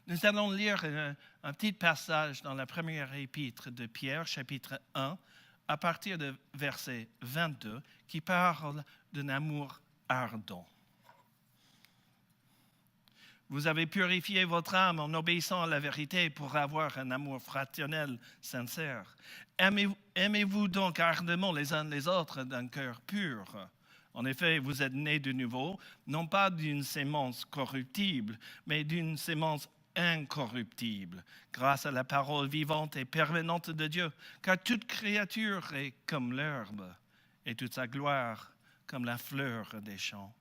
Nous allons lire un petit passage dans la première épître de Pierre, chapitre 1, à partir de verset 22, qui parle d'un amour ardent. Vous avez purifié votre âme en obéissant à la vérité pour avoir un amour fraternel sincère. Aimez-vous donc ardemment les uns les autres d'un cœur pur. En effet, vous êtes nés de nouveau, non pas d'une sémence corruptible, mais d'une sémence incorruptible, grâce à la parole vivante et permanente de Dieu, car toute créature est comme l'herbe, et toute sa gloire comme la fleur des champs.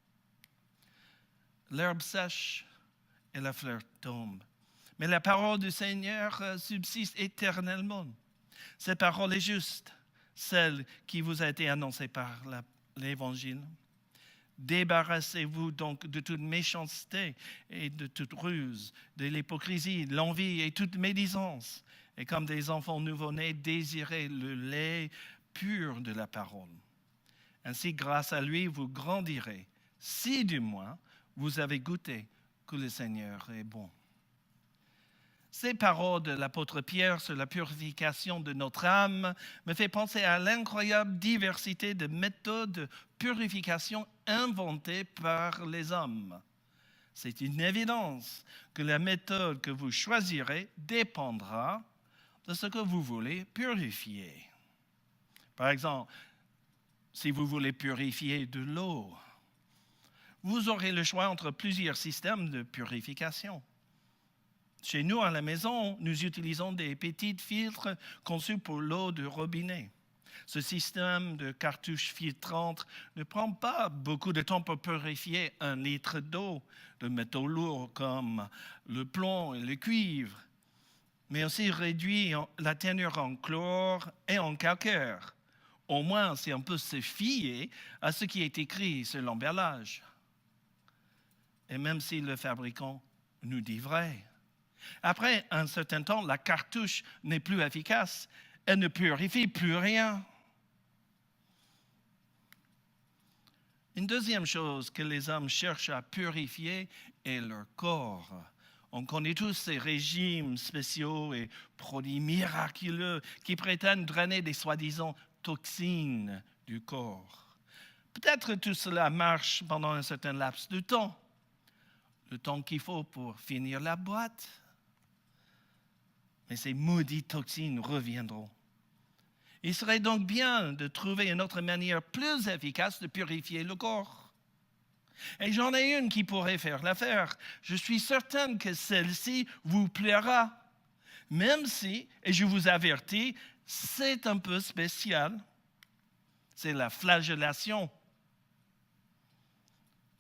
L'herbe sèche et la fleur tombe, mais la parole du Seigneur subsiste éternellement. Cette parole est juste, celle qui vous a été annoncée par l'Évangile. Débarrassez-vous donc de toute méchanceté et de toute ruse, de l'hypocrisie, de l'envie et toute médisance. Et comme des enfants nouveau-nés, désirez le lait pur de la parole. Ainsi, grâce à lui, vous grandirez, si du moins vous avez goûté que le Seigneur est bon. Ces paroles de l'apôtre Pierre sur la purification de notre âme me fait penser à l'incroyable diversité de méthodes de purification inventées par les hommes. C'est une évidence que la méthode que vous choisirez dépendra de ce que vous voulez purifier. Par exemple, si vous voulez purifier de l'eau, vous aurez le choix entre plusieurs systèmes de purification. Chez nous, à la maison, nous utilisons des petits filtres conçus pour l'eau de robinet. Ce système de cartouches filtrantes ne prend pas beaucoup de temps pour purifier 1 litre d'eau de métaux lourds comme le plomb et le cuivre, mais aussi réduit la teneur en chlore et en calcaire. Au moins, si on peut se fier à ce qui est écrit sur l'emballage. Et même si le fabricant nous dit vrai. Après un certain temps, la cartouche n'est plus efficace. Elle ne purifie plus rien. Une deuxième chose que les hommes cherchent à purifier est leur corps. On connaît tous ces régimes spéciaux et produits miraculeux qui prétendent drainer des soi-disant toxines du corps. Peut-être tout cela marche pendant un certain laps de temps. Le temps qu'il faut pour finir la boîte. Mais ces maudites toxines reviendront. Il serait donc bien de trouver une autre manière plus efficace de purifier le corps. Et j'en ai une qui pourrait faire l'affaire. Je suis certaine que celle-ci vous plaira. Même si, et je vous avertis, c'est un peu spécial. C'est la flagellation.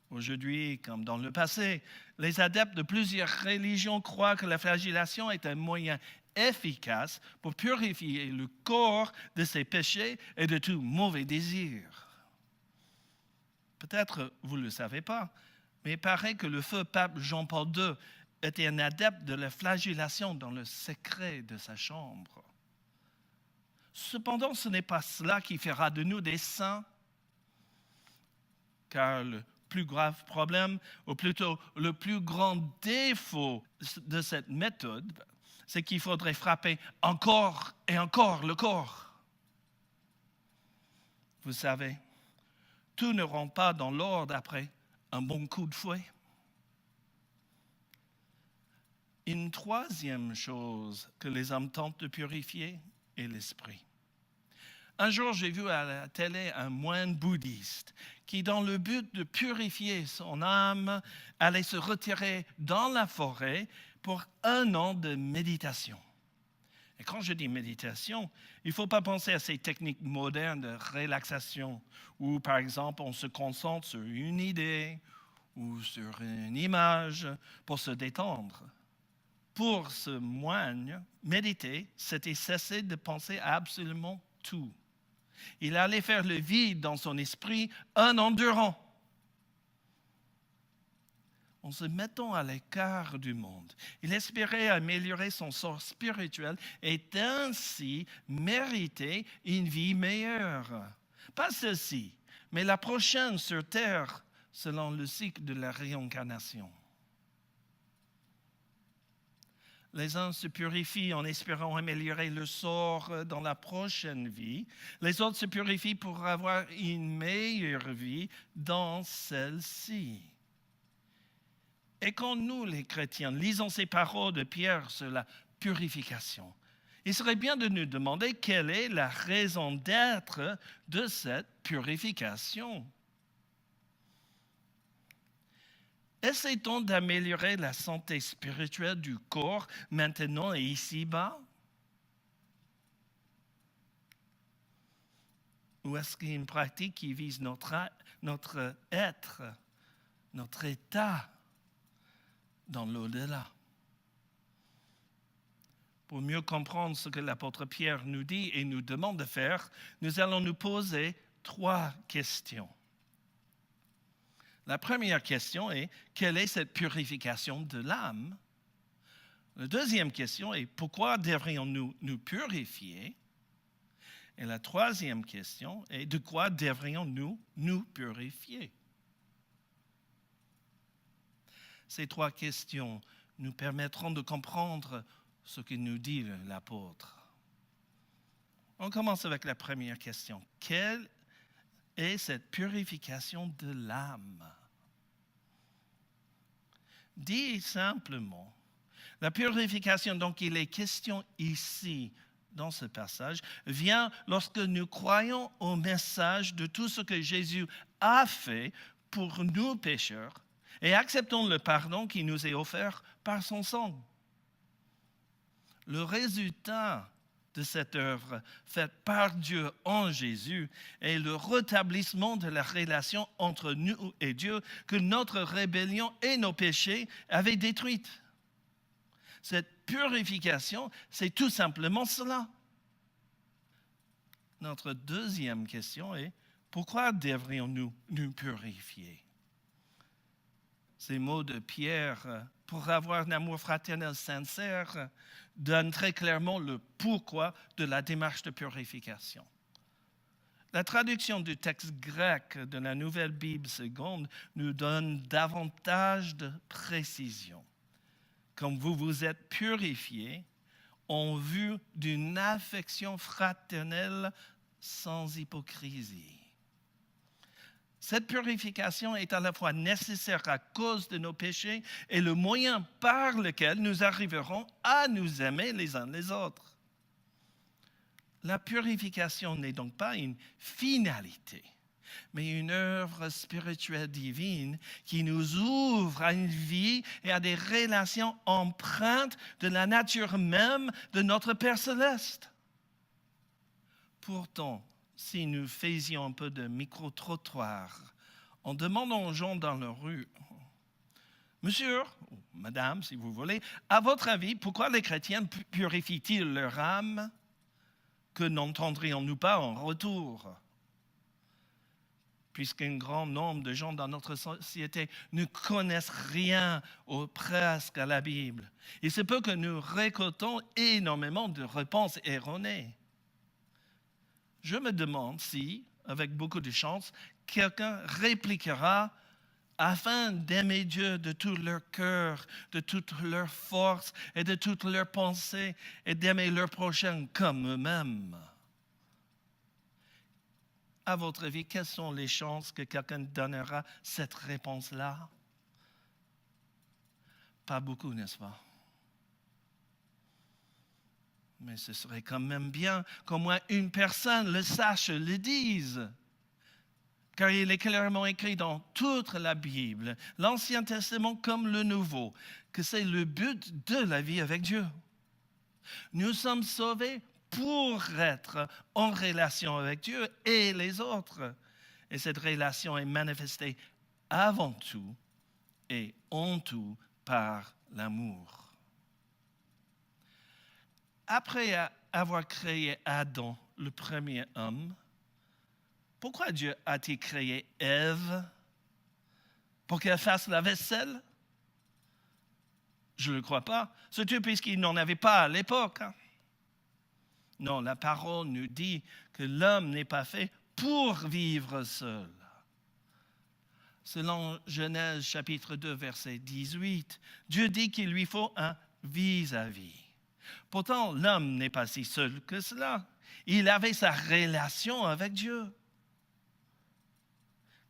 Aujourd'hui, comme dans le passé, les adeptes de plusieurs religions croient que la flagellation est un moyen efficace pour purifier le corps de ses péchés et de tout mauvais désir. Peut-être vous ne le savez pas, mais il paraît que le feu pape Jean-Paul II était un adepte de la flagellation dans le secret de sa chambre. Cependant, ce n'est pas cela qui fera de nous des saints, car le plus grave problème, ou plutôt le plus grand défaut de cette méthode, c'est qu'il faudrait frapper encore et encore le corps. Vous savez, tout ne rentre pas dans l'ordre après un bon coup de fouet. Une troisième chose que les hommes tentent de purifier est l'esprit. Un jour, j'ai vu à la télé un moine bouddhiste qui, dans le but de purifier son âme, allait se retirer dans la forêt pour 1 an de méditation. Et quand je dis méditation, il ne faut pas penser à ces techniques modernes de relaxation où, par exemple, on se concentre sur une idée ou sur une image pour se détendre. Pour ce moine, méditer, c'était cesser de penser à absolument tout. Il allait faire le vide dans son esprit 1 an durant. En se mettant à l'écart du monde, il espérait améliorer son sort spirituel et ainsi mériter une vie meilleure. Pas celle-ci, mais la prochaine sur terre, selon le cycle de la réincarnation. Les uns se purifient en espérant améliorer le sort dans la prochaine vie. Les autres se purifient pour avoir une meilleure vie dans celle-ci. Et quand nous, les chrétiens, lisons ces paroles de Pierre sur la purification, il serait bien de nous demander quelle est la raison d'être de cette purification. Essaie-t-on d'améliorer la santé spirituelle du corps maintenant et ici-bas? Ou est-ce qu'il y a une pratique qui vise notre être, notre état dans l'au-delà? Pour mieux comprendre ce que l'apôtre Pierre nous dit et nous demande de faire, nous allons nous poser 3 questions. La première question est, quelle est cette purification de l'âme? La deuxième question est, pourquoi devrions-nous nous purifier? Et la troisième question est, de quoi devrions-nous nous purifier? Ces 3 questions nous permettront de comprendre ce que nous dit l'apôtre. On commence avec la première question. Quelle est cette purification de l'âme? Dit simplement, la purification dont il est question ici, dans ce passage, vient lorsque nous croyons au message de tout ce que Jésus a fait pour nous pécheurs et acceptons le pardon qui nous est offert par son sang. Le résultat de cette œuvre faite par Dieu en Jésus est le rétablissement de la relation entre nous et Dieu que notre rébellion et nos péchés avaient détruite. Cette purification, c'est tout simplement cela. Notre deuxième question est, pourquoi devrions-nous nous purifier? Ces mots de Pierre, pour avoir un amour fraternel sincère, donnent très clairement le pourquoi de la démarche de purification. La traduction du texte grec de la Nouvelle Bible seconde nous donne davantage de précision. Comme vous vous êtes purifiés en vue d'une affection fraternelle sans hypocrisie. Cette purification est à la fois nécessaire à cause de nos péchés et le moyen par lequel nous arriverons à nous aimer les uns les autres. La purification n'est donc pas une finalité, mais une œuvre spirituelle divine qui nous ouvre à une vie et à des relations empreintes de la nature même de notre Père céleste. Pourtant, si nous faisions un peu de micro-trottoir en demandant aux gens dans la rue, « Monsieur, ou Madame, si vous voulez, à votre avis, pourquoi les chrétiens purifient-ils leur âme? Que n'entendrions-nous pas en retour ?» Puisqu'un grand nombre de gens dans notre société ne connaissent rien ou presque à la Bible, il se peut que nous récoltons énormément de réponses erronées. Je me demande si, avec beaucoup de chance, quelqu'un répliquera afin d'aimer Dieu de tout leur cœur, de toute leur force et de toute leur pensée et d'aimer leur prochain comme eux-mêmes. À votre avis, quelles sont les chances que quelqu'un donnera cette réponse-là? Pas beaucoup, n'est-ce pas? Mais ce serait quand même bien qu'au moins une personne le sache, le dise. Car il est clairement écrit dans toute la Bible, l'Ancien Testament comme le Nouveau, que c'est le but de la vie avec Dieu. Nous sommes sauvés pour être en relation avec Dieu et les autres. Et cette relation est manifestée avant tout et en tout par l'amour. Après avoir créé Adam, le premier homme, pourquoi Dieu a-t-il créé Ève? Pour qu'elle fasse la vaisselle? Je ne le crois pas, surtout puisqu'il n'en avait pas à l'époque. Non, la parole nous dit que l'homme n'est pas fait pour vivre seul. Selon Genèse chapitre 2, verset 18, Dieu dit qu'il lui faut un vis-à-vis. Pourtant, l'homme n'est pas si seul que cela. Il avait sa relation avec Dieu.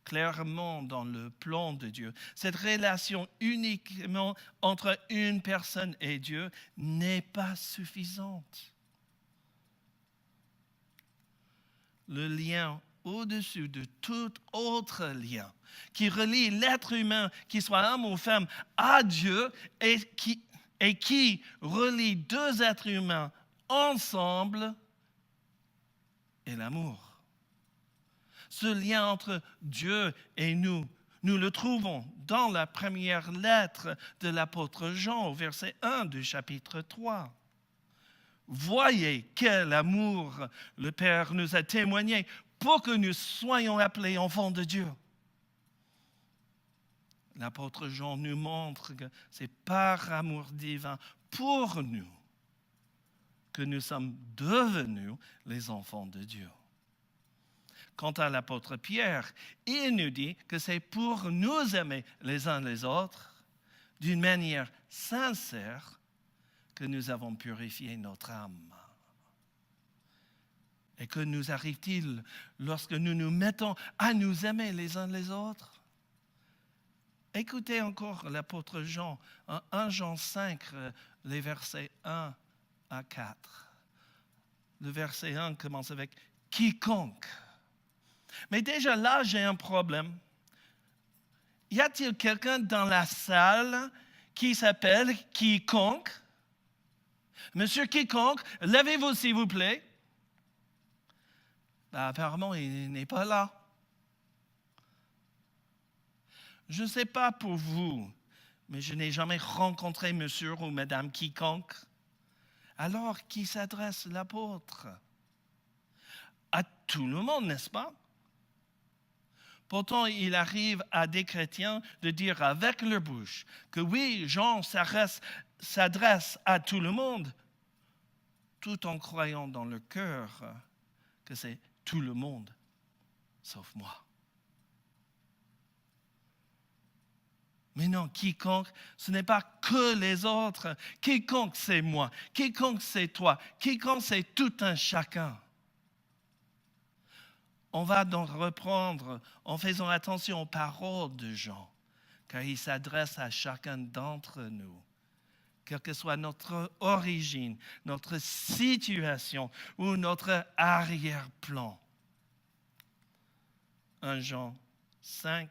Clairement dans le plan de Dieu, cette relation uniquement entre une personne et Dieu n'est pas suffisante. Le lien au-dessus de tout autre lien qui relie l'être humain, qu'il soit homme ou femme, à Dieu et qui relie deux êtres humains ensemble est l'amour. Ce lien entre Dieu et nous le trouvons dans la première lettre de l'apôtre Jean au verset 1 du chapitre 3. Voyez quel amour le Père nous a témoigné pour que nous soyons appelés enfants de Dieu. L'apôtre Jean nous montre que c'est par amour divin pour nous que nous sommes devenus les enfants de Dieu. Quant à l'apôtre Pierre, il nous dit que c'est pour nous aimer les uns les autres d'une manière sincère que nous avons purifié notre âme. Et que nous arrive-t-il lorsque nous nous mettons à nous aimer les uns les autres? Écoutez encore l'apôtre Jean, 1 Jean 5, les versets 1 à 4. Le verset 1 commence avec « quiconque ». Mais déjà là, j'ai un problème. Y a-t-il quelqu'un dans la salle qui s'appelle quiconque? Monsieur quiconque, levez-vous s'il vous plaît. Apparemment, il n'est pas là. Je ne sais pas pour vous, mais je n'ai jamais rencontré monsieur ou madame quiconque. Alors, qui s'adresse l'apôtre? À tout le monde, n'est-ce pas? Pourtant, il arrive à des chrétiens de dire avec leur bouche que oui, Jean s'adresse à tout le monde, tout en croyant dans leur cœur que c'est tout le monde, sauf moi. Mais non, quiconque, ce n'est pas que les autres. Quiconque, c'est moi. Quiconque, c'est toi. Quiconque, c'est tout un chacun. On va donc reprendre en faisant attention aux paroles de Jean, car il s'adresse à chacun d'entre nous, quelle que soit notre origine, notre situation ou notre arrière-plan. 1 Jean 5,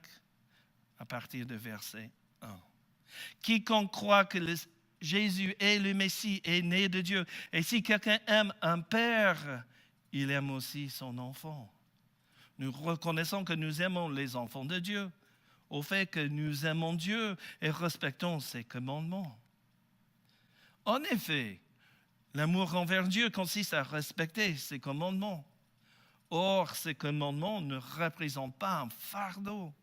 à partir du verset 1. Quiconque croit que Jésus est le Messie est né de Dieu, et si quelqu'un aime un père, il aime aussi son enfant. Nous reconnaissons que nous aimons les enfants de Dieu, au fait que nous aimons Dieu et respectons ses commandements. En effet, l'amour envers Dieu consiste à respecter ses commandements. Or, ces commandements ne représentent pas un fardeau,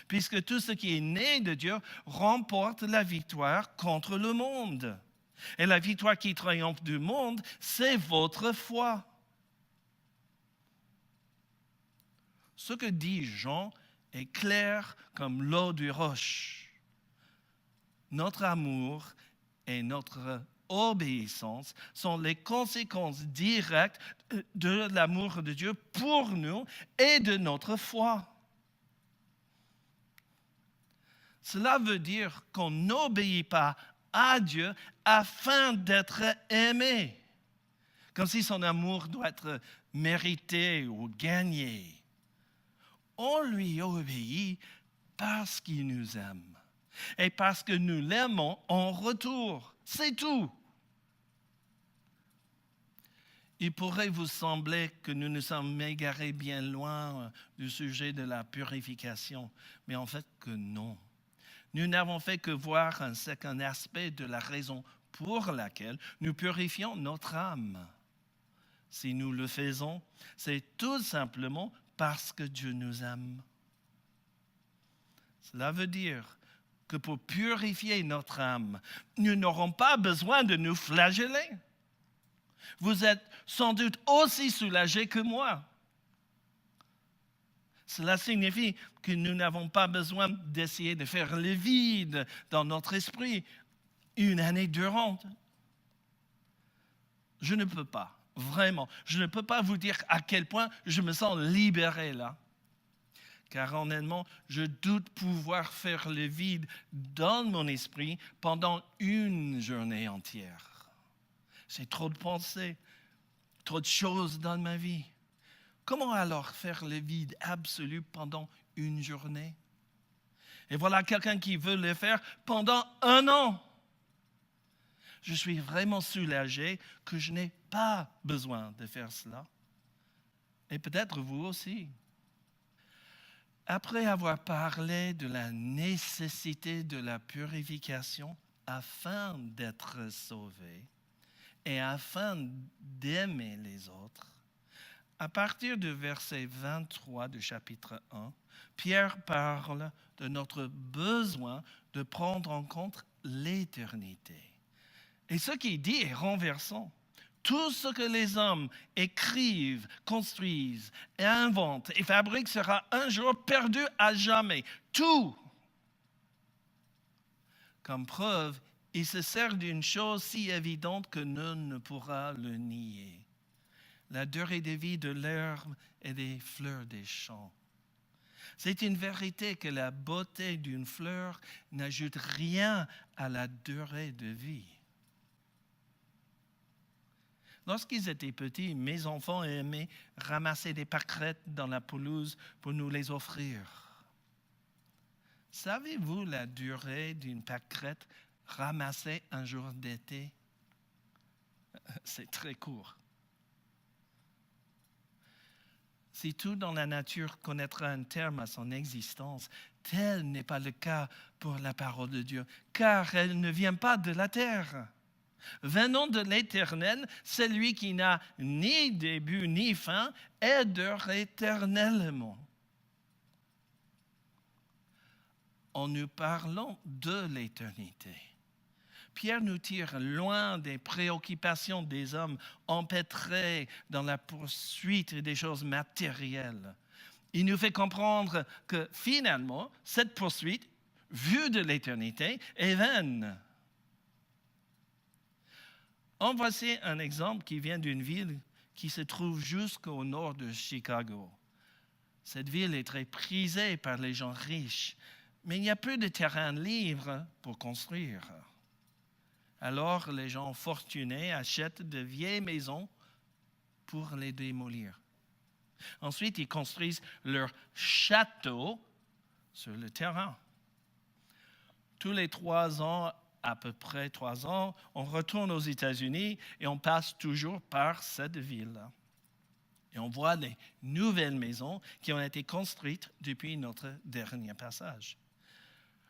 puisque tout ce qui est né de Dieu remporte la victoire contre le monde. Et la victoire qui triomphe du monde, c'est votre foi. Ce que dit Jean est clair comme l'eau du roche. Notre amour et notre obéissance sont les conséquences directes de l'amour de Dieu pour nous et de notre foi. Cela veut dire qu'on n'obéit pas à Dieu afin d'être aimé, comme si son amour doit être mérité ou gagné. On lui obéit parce qu'il nous aime et parce que nous l'aimons en retour. C'est tout. Il pourrait vous sembler que nous nous sommes égarés bien loin du sujet de la purification, mais en fait que non. Nous n'avons fait que voir un second aspect de la raison pour laquelle nous purifions notre âme. Si nous le faisons, c'est tout simplement parce que Dieu nous aime. Cela veut dire que pour purifier notre âme, nous n'aurons pas besoin de nous flageller. Vous êtes sans doute aussi soulagés que moi. Cela signifie que nous n'avons pas besoin d'essayer de faire le vide dans notre esprit une année durant. Je ne peux pas, vraiment. Je ne peux pas vous dire à quel point je me sens libéré là. Car honnêtement, je doute pouvoir faire le vide dans mon esprit pendant une journée entière. C'est trop de pensées, trop de choses dans ma vie. Comment alors faire le vide absolu pendant une journée? Et voilà quelqu'un qui veut le faire pendant 1 an. Je suis vraiment soulagé que je n'ai pas besoin de faire cela. Et peut-être vous aussi. Après avoir parlé de la nécessité de la purification afin d'être sauvé et afin d'aimer les autres, à partir du verset 23 du chapitre 1, Pierre parle de notre besoin de prendre en compte l'éternité. Et ce qu'il dit est renversant. Tout ce que les hommes écrivent, construisent et inventent et fabriquent sera un jour perdu à jamais. Tout. Comme preuve, il se sert d'une chose si évidente que nul ne pourra le nier. La durée de vie de l'herbe et des fleurs des champs. C'est une vérité que la beauté d'une fleur n'ajoute rien à la durée de vie. Lorsqu'ils étaient petits, mes enfants aimaient ramasser des pâquerettes dans la pelouse pour nous les offrir. Savez-vous la durée d'une pâquerette ramassée un jour d'été? C'est très court. Si tout dans la nature connaîtra un terme à son existence, tel n'est pas le cas pour la parole de Dieu, car elle ne vient pas de la terre. Venant de l'Éternel, celui qui n'a ni début ni fin, et demeure éternellement. En nous parlant de l'éternité, Pierre nous tire loin des préoccupations des hommes empêtrés dans la poursuite des choses matérielles. Il nous fait comprendre que finalement, cette poursuite, vue de l'éternité, est vaine. En voici un exemple qui vient d'une ville qui se trouve jusqu'au nord de Chicago. Cette ville est très prisée par les gens riches, mais il y a peu de terrain libre pour construire. Alors, les gens fortunés achètent de vieilles maisons pour les démolir. Ensuite, ils construisent leur château sur le terrain. Tous les 3 ans, à peu près 3 ans, on retourne aux États-Unis et on passe toujours par cette ville. Et on voit les nouvelles maisons qui ont été construites depuis notre dernier passage.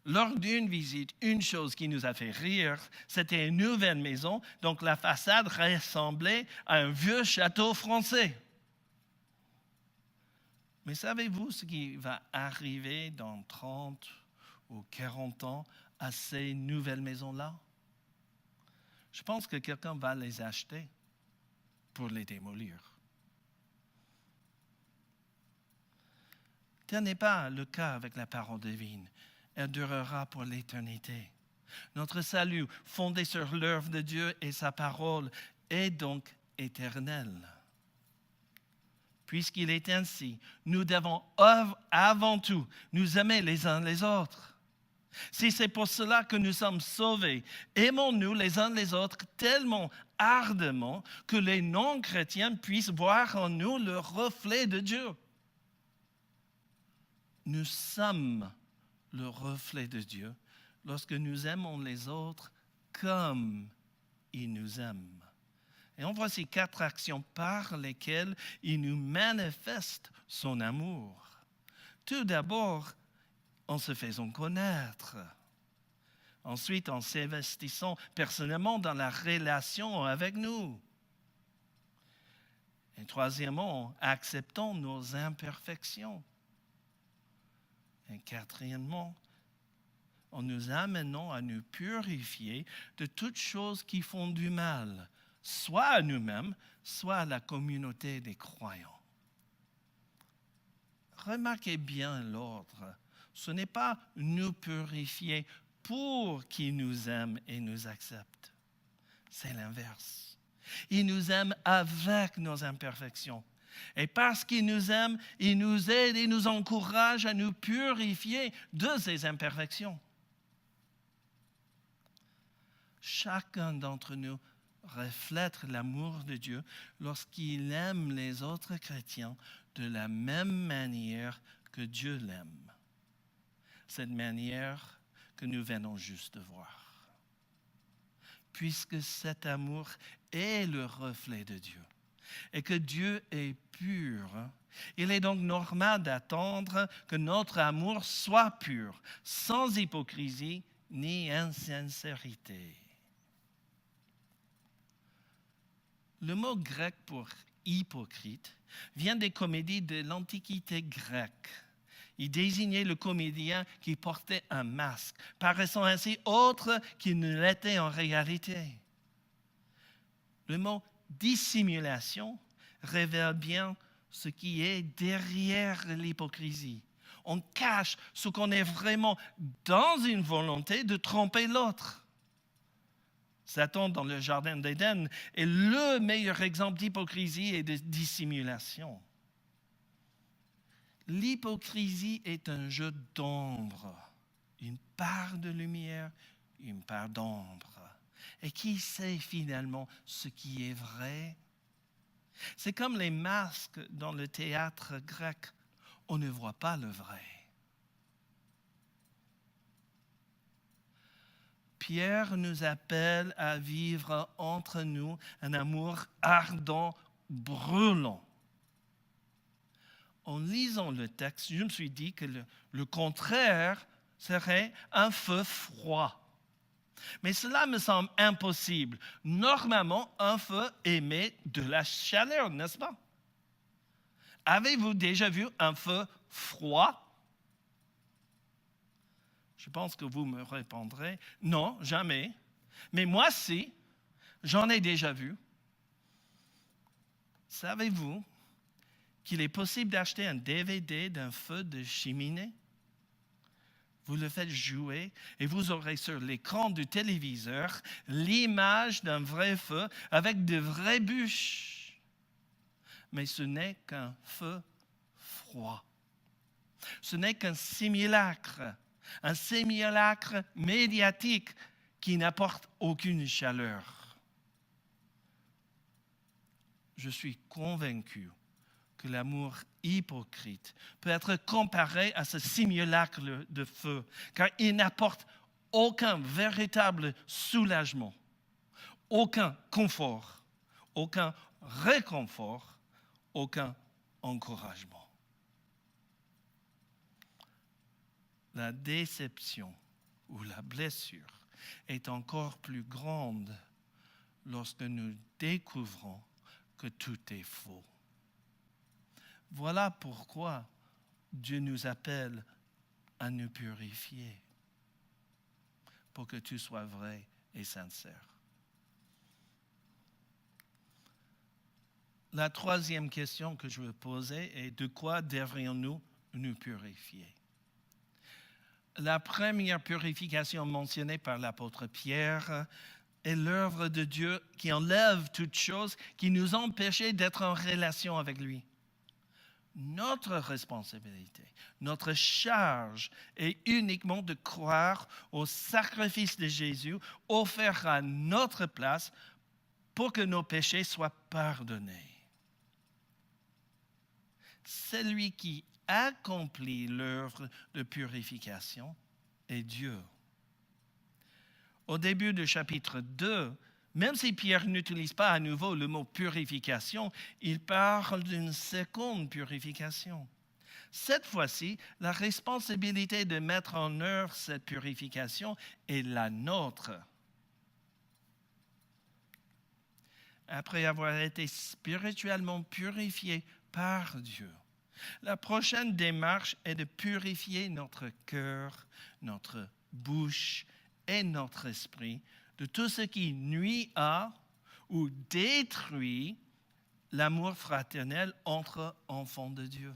Lors d'une visite, une chose qui nous a fait rire, c'était une nouvelle maison, donc la façade ressemblait à un vieux château français. Mais savez-vous ce qui va arriver dans 30 ou 40 ans à ces nouvelles maisons-là? Je pense que quelqu'un va les acheter pour les démolir. Tel n'est pas le cas avec la parole divine. Elle durera pour l'éternité. Notre salut, fondé sur l'œuvre de Dieu et sa parole, est donc éternel. Puisqu'il est ainsi, nous devons avant tout nous aimer les uns les autres. Si c'est pour cela que nous sommes sauvés, aimons-nous les uns les autres tellement ardemment que les non-chrétiens puissent voir en nous le reflet de Dieu. Nous sommes le reflet de Dieu lorsque nous aimons les autres comme il nous aime. Et on voit ces 4 actions par lesquelles il nous manifeste son amour. Tout d'abord, en se faisant connaître. Ensuite, en s'investissant personnellement dans la relation avec nous. Et troisièmement, en acceptant nos imperfections. Et quatrièmement, en nous amenant à nous purifier de toutes choses qui font du mal, soit à nous-mêmes, soit à la communauté des croyants. Remarquez bien l'ordre. Ce n'est pas nous purifier pour qu'il nous aime et nous accepte. C'est l'inverse. Il nous aime avec nos imperfections. Et parce qu'il nous aime, il nous aide et nous encourage à nous purifier de ces imperfections. Chacun d'entre nous reflète l'amour de Dieu lorsqu'il aime les autres chrétiens de la même manière que Dieu l'aime. Cette manière que nous venons juste de voir. Puisque cet amour est le reflet de Dieu et que Dieu est pur, il est donc normal d'attendre que notre amour soit pur, sans hypocrisie ni insincérité. Le mot grec pour hypocrite vient des comédies de l'Antiquité grecque. Il désignait le comédien qui portait un masque, paraissant ainsi autre qu'il ne l'était en réalité. Le mot dissimulation révèle bien ce qui est derrière l'hypocrisie. On cache ce qu'on est vraiment dans une volonté de tromper l'autre. Satan, dans le jardin d'Éden, est le meilleur exemple d'hypocrisie et de dissimulation. L'hypocrisie est un jeu d'ombre, une part de lumière, une part d'ombre. Et qui sait finalement ce qui est vrai? C'est comme les masques dans le théâtre grec. On ne voit pas le vrai. Pierre nous appelle à vivre entre nous un amour ardent, brûlant. En lisant le texte, je me suis dit que le contraire serait un feu froid. Mais cela me semble impossible. Normalement, un feu émet de la chaleur, n'est-ce pas? Avez-vous déjà vu un feu froid? Je pense que vous me répondrez, non, jamais. Mais moi, si, j'en ai déjà vu. Savez-vous qu'il est possible d'acheter un DVD d'un feu de cheminée? Vous le faites jouer et vous aurez sur l'écran du téléviseur l'image d'un vrai feu avec de vraies bûches. Mais ce n'est qu'un feu froid. Ce n'est qu'un simulacre médiatique qui n'apporte aucune chaleur. Je suis convaincu que l'amour hypocrite peut être comparé à ce simulacre de feu, car il n'apporte aucun véritable soulagement, aucun confort, aucun réconfort, aucun encouragement. La déception ou la blessure est encore plus grande lorsque nous découvrons que tout est faux. Voilà pourquoi Dieu nous appelle à nous purifier pour que tout soit vrai et sincère. La troisième question que je veux poser est de quoi devrions-nous nous purifier? La première purification mentionnée par l'apôtre Pierre est l'œuvre de Dieu qui enlève toutes choses qui nous empêchaient d'être en relation avec lui. Notre responsabilité, notre charge est uniquement de croire au sacrifice de Jésus offert à notre place pour que nos péchés soient pardonnés. Celui qui accomplit l'œuvre de purification est Dieu. Au début du chapitre 2, même si Pierre n'utilise pas à nouveau le mot purification, il parle d'une seconde purification. Cette fois-ci, la responsabilité de mettre en œuvre cette purification est la nôtre. Après avoir été spirituellement purifié par Dieu, la prochaine démarche est de purifier notre cœur, notre bouche et notre esprit de tout ce qui nuit à ou détruit l'amour fraternel entre enfants de Dieu.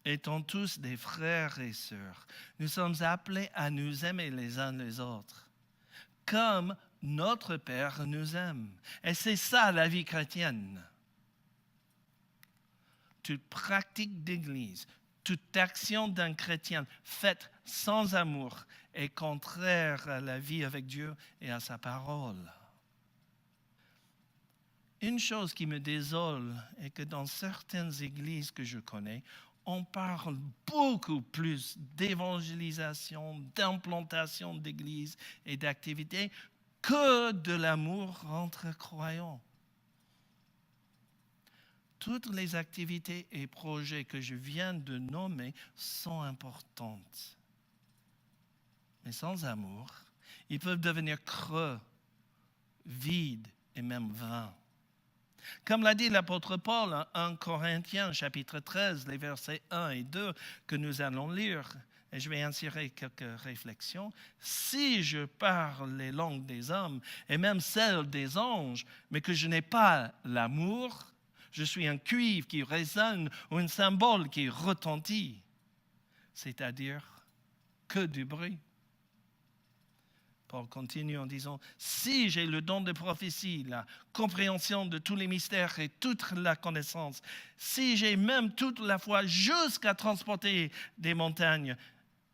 étant tous des frères et sœurs, nous sommes appelés à nous aimer les uns les autres, comme notre Père nous aime. Et c'est ça la vie chrétienne. Toute pratique d'Église, toute action d'un chrétien faite sans amour est contraire à la vie avec Dieu et à sa parole. Une chose qui me désole est que dans certaines églises que je connais, on parle beaucoup plus d'évangélisation, d'implantation d'églises et d'activités que de l'amour entre croyants. Toutes les activités et projets que je viens de nommer sont importantes. Mais sans amour, ils peuvent devenir creux, vides et même vains. Comme l'a dit l'apôtre Paul en 1 Corinthiens chapitre 13, les versets 1 et 2 que nous allons lire, et je vais insérer quelques réflexions. Si je parle les langues des hommes et même celles des anges, mais que je n'ai pas l'amour, je suis un cuivre qui résonne ou un symbole qui retentit, c'est-à-dire que du bruit. Paul continue en disant, si j'ai le don de prophétie, la compréhension de tous les mystères et toute la connaissance, si j'ai même toute la foi jusqu'à transporter des montagnes,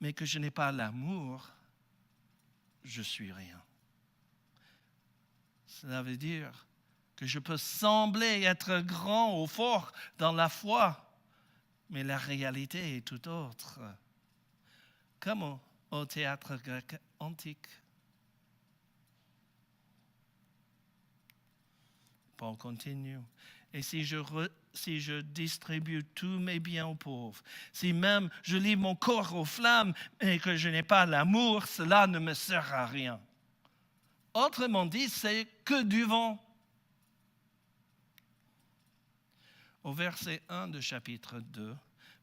mais que je n'ai pas l'amour, je suis rien. Cela veut dire que je peux sembler être grand ou fort dans la foi, mais la réalité est tout autre. Comme au théâtre grec antique. Paul continue. Et si je distribue tous mes biens aux pauvres, si même je livre mon corps aux flammes et que je n'ai pas l'amour, cela ne me sert à rien. Autrement dit, c'est que du vent. Au verset 1 de chapitre 2,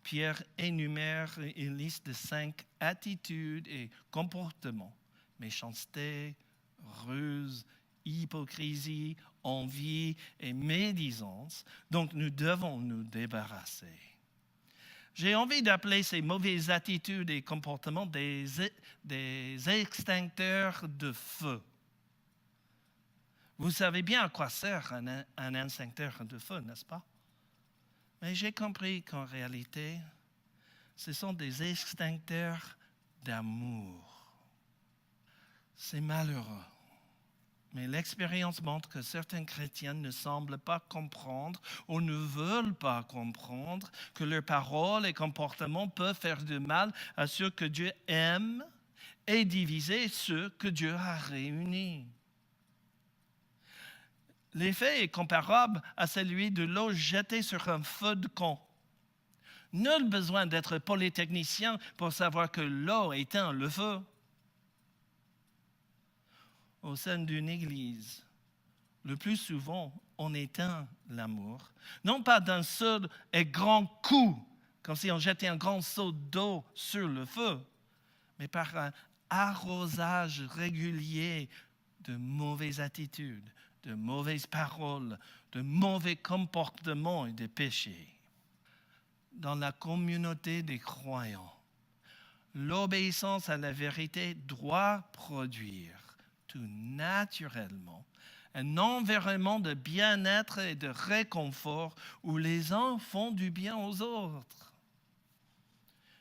Pierre énumère une liste de 5 attitudes et comportements. Méchanceté, ruse, hypocrisie, envie et médisance dont nous devons nous débarrasser. J'ai envie d'appeler ces mauvaises attitudes et comportements des extincteurs de feu. Vous savez bien à quoi sert un extincteur de feu, n'est-ce pas? Mais j'ai compris qu'en réalité, ce sont des extincteurs d'amour. C'est malheureux. Mais l'expérience montre que certains chrétiens ne semblent pas comprendre ou ne veulent pas comprendre que leurs paroles et comportements peuvent faire du mal à ceux que Dieu aime et diviser ceux que Dieu a réunis. L'effet est comparable à celui de l'eau jetée sur un feu de camp. Nul besoin d'être polytechnicien pour savoir que l'eau éteint le feu. Au sein d'une église, le plus souvent, on éteint l'amour, non pas d'un seul et grand coup, comme si on jetait un grand seau d'eau sur le feu, mais par un arrosage régulier de mauvaises attitudes, de mauvaises paroles, de mauvais comportements et de péchés. Dans la communauté des croyants, l'obéissance à la vérité doit produire tout naturellement un environnement de bien-être et de réconfort où les uns font du bien aux autres.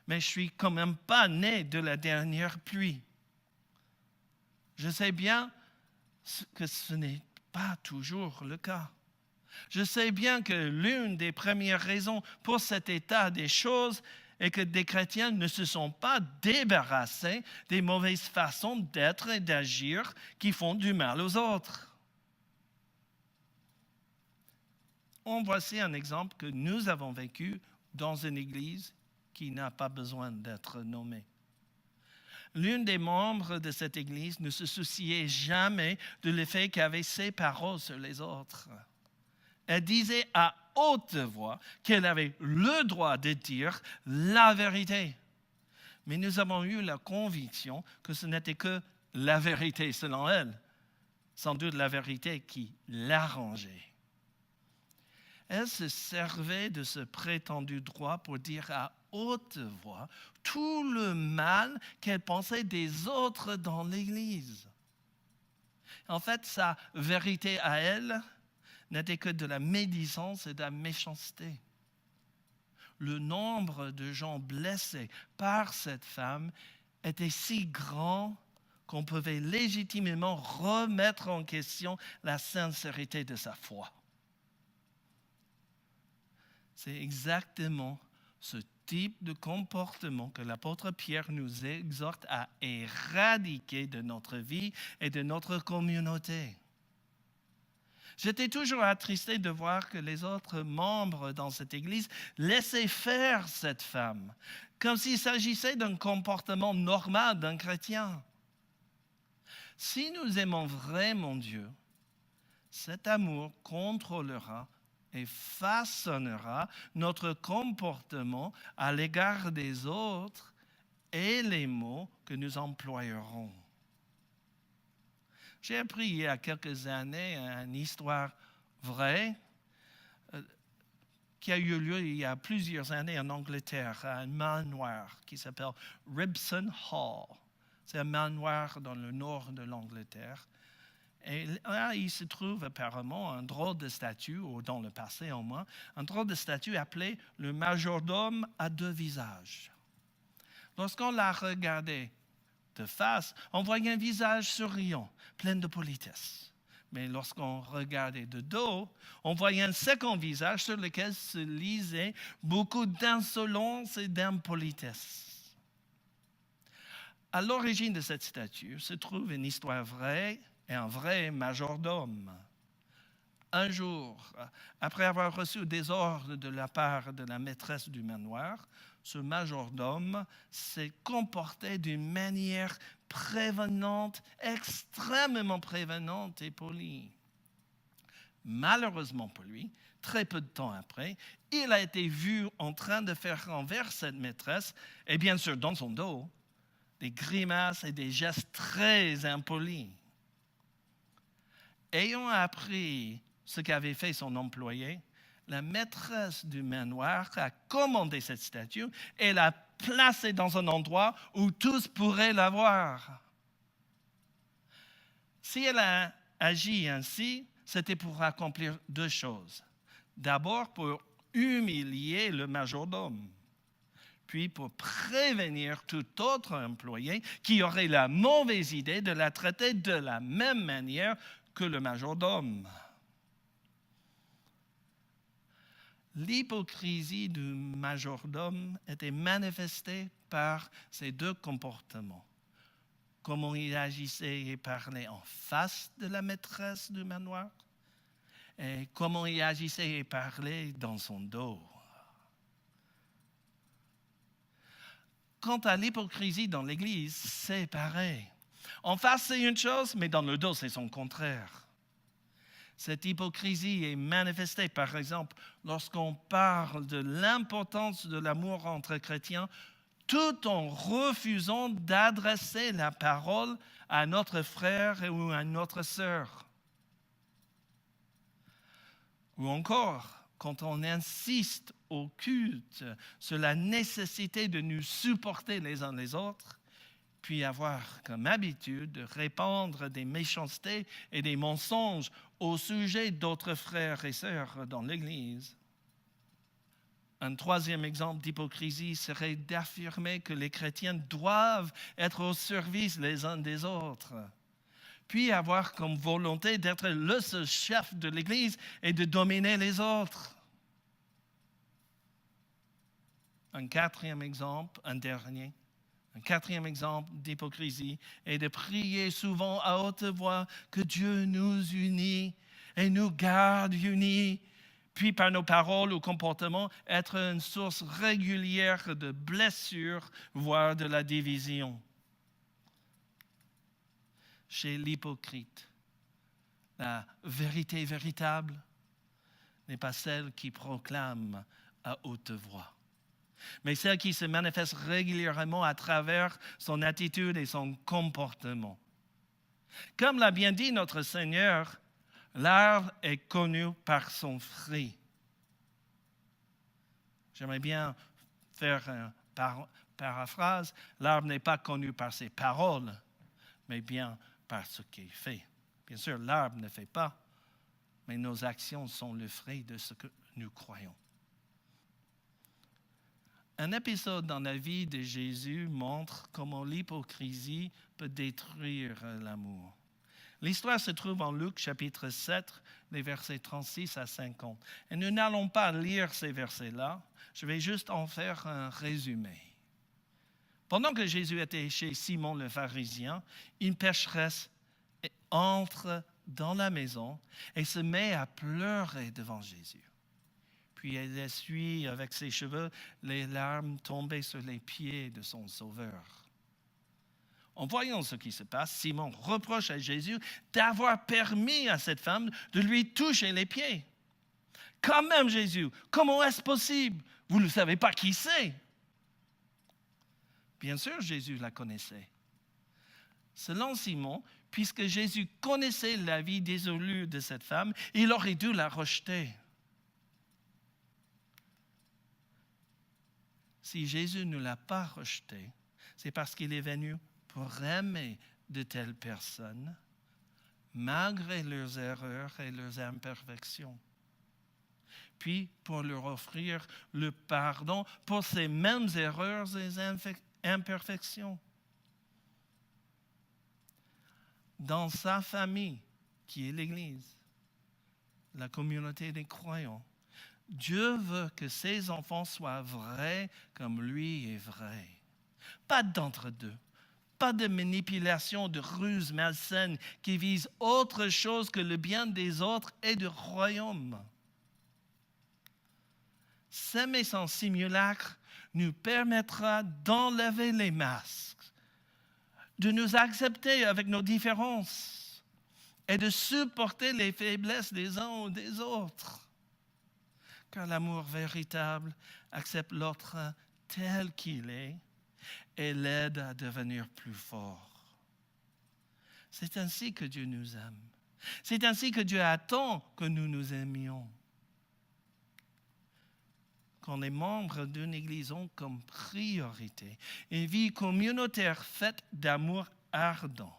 Mais je ne suis quand même pas né de la dernière pluie. Je sais bien que ce n'est pas toujours le cas. Je sais bien que l'une des premières raisons pour cet état des choses est que des chrétiens ne se sont pas débarrassés des mauvaises façons d'être et d'agir qui font du mal aux autres. En voici un exemple que nous avons vécu dans une église qui n'a pas besoin d'être nommée. L'une des membres de cette église ne se souciait jamais de l'effet qu'avaient ses paroles sur les autres. Elle disait à haute voix qu'elle avait le droit de dire la vérité. Mais nous avons eu la conviction que ce n'était que la vérité selon elle, sans doute la vérité qui l'arrangeait. Elle se servait de ce prétendu droit pour dire à haute voix tout le mal qu'elle pensait des autres dans l'Église. En fait, sa vérité à elle n'était que de la médisance et de la méchanceté. Le nombre de gens blessés par cette femme était si grand qu'on pouvait légitimement remettre en question la sincérité de sa foi. C'est exactement ce type de comportement que l'apôtre Pierre nous exhorte à éradiquer de notre vie et de notre communauté. J'étais toujours attristé de voir que les autres membres dans cette église laissaient faire cette femme, comme s'il s'agissait d'un comportement normal d'un chrétien. Si nous aimons vraiment Dieu, cet amour contrôlera et façonnera notre comportement à l'égard des autres et les mots que nous employerons. J'ai appris il y a quelques années une histoire vraie qui a eu lieu il y a plusieurs années en Angleterre, à un manoir qui s'appelle Ribson Hall. C'est un manoir dans le nord de l'Angleterre. Et là, il se trouve apparemment un drôle de statue, ou dans le passé au moins, un drôle de statue appelé le majordome à deux visages. Lorsqu'on l'a regardé de face, on voyait un visage souriant, plein de politesse. Mais lorsqu'on regardait de dos, on voyait un second visage sur lequel se lisait beaucoup d'insolence et d'impolitesse. À l'origine de cette statue se trouve une histoire vraie et un vrai majordome. Un jour, après avoir reçu des ordres de la part de la maîtresse du manoir, ce majordome s'est comporté d'une manière prévenante, extrêmement prévenante et polie. Malheureusement pour lui, très peu de temps après, il a été vu en train de faire envers cette maîtresse, et bien sûr dans son dos, des grimaces et des gestes très impolis. Ayant appris ce qu'avait fait son employé, la maîtresse du manoir a commandé cette statue et l'a placée dans un endroit où tous pourraient la voir. Si elle a agi ainsi, c'était pour accomplir deux choses. D'abord, pour humilier le majordome, puis pour prévenir tout autre employé qui aurait la mauvaise idée de la traiter de la même manière que le majordome. L'hypocrisie du majordome était manifestée par ces deux comportements. Comment il agissait et parlait en face de la maîtresse du manoir et comment il agissait et parlait dans son dos. Quant à l'hypocrisie dans l'Église, c'est pareil. En face, c'est une chose, mais dans le dos, c'est son contraire. Cette hypocrisie est manifestée, par exemple, lorsqu'on parle de l'importance de l'amour entre chrétiens, tout en refusant d'adresser la parole à notre frère ou à notre sœur. Ou encore, quand on insiste au culte sur la nécessité de nous supporter les uns les autres, puis avoir comme habitude de répandre des méchancetés et des mensonges au sujet d'autres frères et sœurs dans l'Église. Un troisième exemple d'hypocrisie serait d'affirmer que les chrétiens doivent être au service les uns des autres, puis avoir comme volonté d'être le seul chef de l'Église et de dominer les autres. Un quatrième exemple d'hypocrisie est de prier souvent à haute voix que Dieu nous unit et nous garde unis, puis par nos paroles ou comportements être une source régulière de blessures, voire de la division. Chez l'hypocrite, la vérité véritable n'est pas celle qui proclame à haute voix, mais celle qui se manifeste régulièrement à travers son attitude et son comportement. Comme l'a bien dit notre Seigneur, l'arbre est connu par son fruit. J'aimerais bien faire une paraphrase, l'arbre n'est pas connu par ses paroles, mais bien par ce qu'il fait. Bien sûr, l'arbre ne fait pas, mais nos actions sont le fruit de ce que nous croyons. Un épisode dans la vie de Jésus montre comment l'hypocrisie peut détruire l'amour. L'histoire se trouve en Luc chapitre 7, les versets 36 à 50. Et nous n'allons pas lire ces versets-là, je vais juste en faire un résumé. Pendant que Jésus était chez Simon le pharisien, une pécheresse entre dans la maison et se met à pleurer devant Jésus. Puis elle essuie avec ses cheveux les larmes tombées sur les pieds de son Sauveur. En voyant ce qui se passe, Simon reproche à Jésus d'avoir permis à cette femme de lui toucher les pieds. Quand même, Jésus, comment est-ce possible? Vous ne savez pas qui c'est. Bien sûr, Jésus la connaissait. Selon Simon, puisque Jésus connaissait la vie désolue de cette femme, il aurait dû la rejeter. Si Jésus ne l'a pas rejetée, c'est parce qu'il est venu pour aimer de telles personnes, malgré leurs erreurs et leurs imperfections. Puis pour leur offrir le pardon pour ces mêmes erreurs et imperfections. Dans sa famille, qui est l'Église, la communauté des croyants, Dieu veut que ses enfants soient vrais comme lui est vrai. Pas d'entre-deux, pas de manipulation, de ruse malsaine qui vise autre chose que le bien des autres et du royaume. S'aimer sans simulacre nous permettra d'enlever les masques, de nous accepter avec nos différences et de supporter les faiblesses des uns ou des autres. Car l'amour véritable accepte l'autre tel qu'il est et l'aide à devenir plus fort. C'est ainsi que Dieu nous aime. C'est ainsi que Dieu attend que nous nous aimions. Quand les membres d'une Église ont comme priorité une vie communautaire faite d'amour ardent,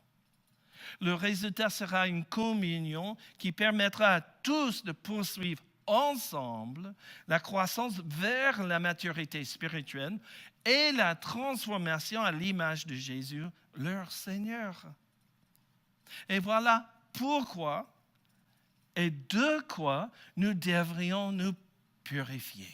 le résultat sera une communion qui permettra à tous de poursuivre ensemble la croissance vers la maturité spirituelle et la transformation à l'image de Jésus, leur Seigneur. Et voilà pourquoi et de quoi nous devrions nous purifier.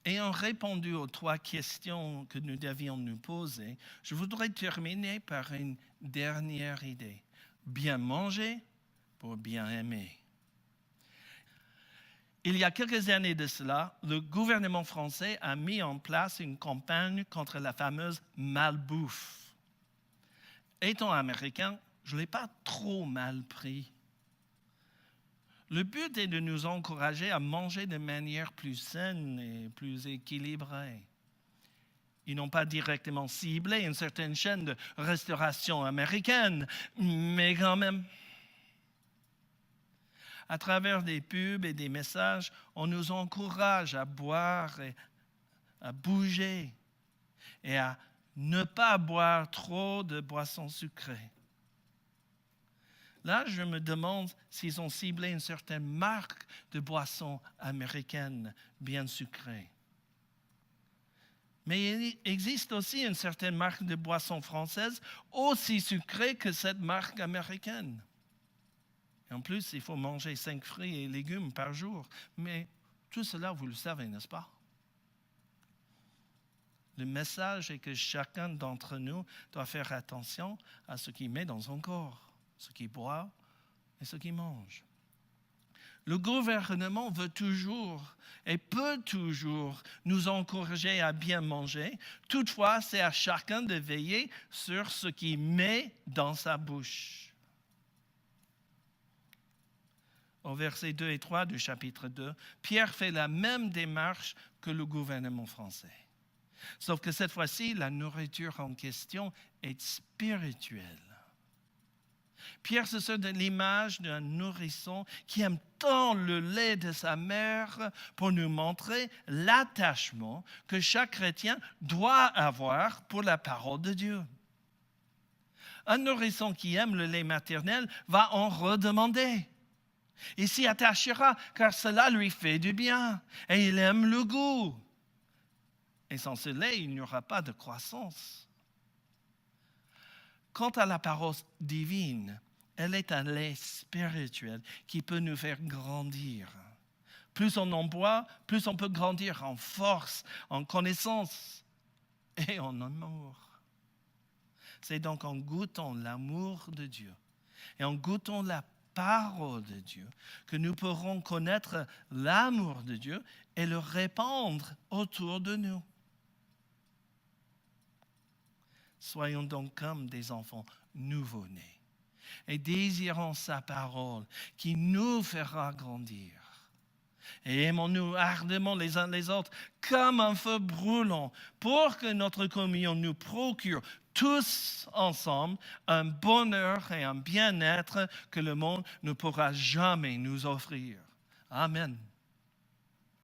Ayant répondu aux 3 questions que nous devions nous poser, je voudrais terminer par une dernière idée. Bien manger pour bien aimer. Il y a quelques années de cela, le gouvernement français a mis en place une campagne contre la fameuse malbouffe. Étant américain, je ne l'ai pas trop mal pris. Le but est de nous encourager à manger de manière plus saine et plus équilibrée. Ils n'ont pas directement ciblé une certaine chaîne de restauration américaine, mais quand même. À travers des pubs et des messages, on nous encourage à boire et à bouger et à ne pas boire trop de boissons sucrées. Là, je me demande s'ils ont ciblé une certaine marque de boissons américaines bien sucrées. Mais il existe aussi une certaine marque de boissons françaises aussi sucrées que cette marque américaine. Et en plus, il faut manger 5 fruits et légumes par jour. Mais tout cela, vous le savez, n'est-ce pas? Le message est que chacun d'entre nous doit faire attention à ce qu'il met dans son corps, ce qu'il boit et ce qu'il mange. Le gouvernement veut toujours et peut toujours nous encourager à bien manger. Toutefois, c'est à chacun de veiller sur ce qu'il met dans sa bouche. Au verset 2 et 3 du chapitre 2, Pierre fait la même démarche que le gouvernement français. Sauf que cette fois-ci, la nourriture en question est spirituelle. Pierre se sert de l'image d'un nourrisson qui aime tant le lait de sa mère pour nous montrer l'attachement que chaque chrétien doit avoir pour la parole de Dieu. Un nourrisson qui aime le lait maternel va en redemander. Il s'y attachera car cela lui fait du bien et il aime le goût. Et sans ce lait, il n'y aura pas de croissance. Quant à la parole divine, elle est un lait spirituel qui peut nous faire grandir. Plus on en boit, plus on peut grandir en force, en connaissance et en amour. C'est donc en goûtant l'amour de Dieu et en goûtant la parole de Dieu que nous pourrons connaître l'amour de Dieu et le répandre autour de nous. Soyons donc comme des enfants nouveau-nés et désirons sa parole qui nous fera grandir. Et aimons-nous ardemment les uns les autres comme un feu brûlant pour que notre communion nous procure tous ensemble un bonheur et un bien-être que le monde ne pourra jamais nous offrir. Amen.